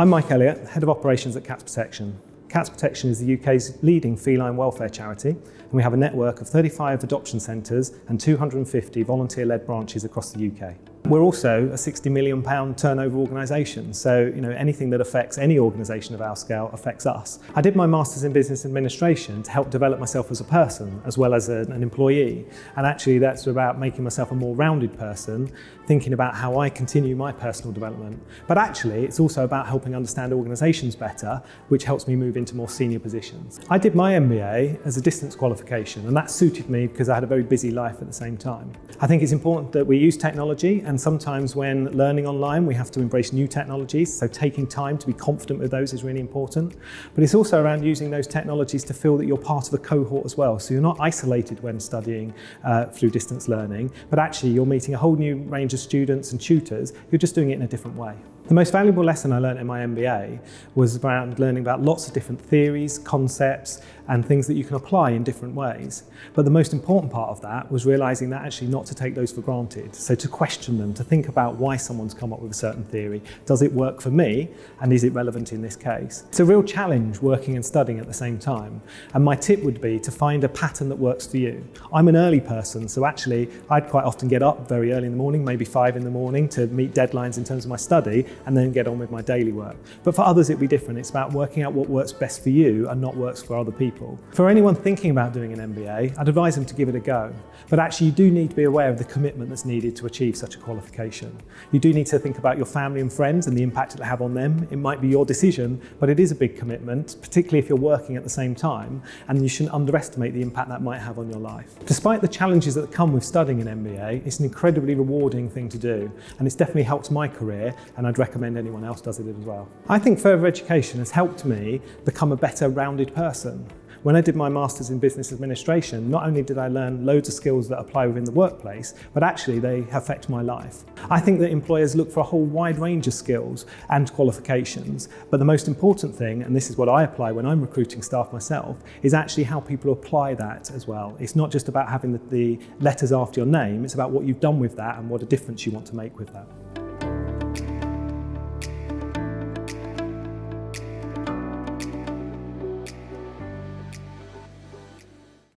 I'm Mike Elliot, Head of Operations at Cats Protection. Cats Protection is the UK's leading feline welfare charity, and we have a network of 35 adoption centres and 250 volunteer-led branches across the UK. We're also a £60 million turnover organisation, so anything that affects any organisation of our scale affects us. I did my Masters in Business Administration to help develop myself as a person as well as an employee, and actually that's about making myself a more rounded person, thinking about how I continue my personal development. But actually it's also about helping understand organisations better, which helps me move into more senior positions. I did my MBA as a distance qualification, and that suited me because I had a very busy life at the same time. I think it's important that we use technology, and sometimes when learning online we have to embrace new technologies, so taking time to be confident with those is really important. But it's also around using those technologies to feel that you're part of a cohort as well, so you're not isolated when studying through distance learning, but actually you're meeting a whole new range of students and tutors, you're just doing it in a different way. The most valuable lesson I learned in my MBA was around learning about lots of different theories, concepts, and things that you can apply in different ways. But the most important part of that was realising that actually not to take those for granted. So to question them, to think about why someone's come up with a certain theory. Does it work for me? And is it relevant in this case? It's a real challenge working and studying at the same time. And my tip would be to find a pattern that works for you. I'm an early person, so actually I'd quite often get up very early in the morning, maybe 5 in the morning, to meet deadlines in terms of my study, and then get on with my daily work. But for others it'd be different. It's about working out what works best for you and not works for other people. For anyone thinking about doing an MBA, I'd advise them to give it a go. But actually you do need to be aware of the commitment that's needed to achieve such a qualification. You do need to think about your family and friends and the impact it'll have on them. It might be your decision, but it is a big commitment, particularly if you're working at the same time, and you shouldn't underestimate the impact that might have on your life. Despite the challenges that come with studying an MBA, it's an incredibly rewarding thing to do, and it's definitely helped my career, and I'd recommend anyone else does it as well. I think further education has helped me become a better rounded person. When I did my Masters in Business Administration, not only did I learn loads of skills that apply within the workplace, but actually they affect my life. I think that employers look for a whole wide range of skills and qualifications, but the most important thing, and this is what I apply when I'm recruiting staff myself, is actually how people apply that as well. It's not just about having the letters after your name, it's about what you've done with that and what a difference you want to make with that.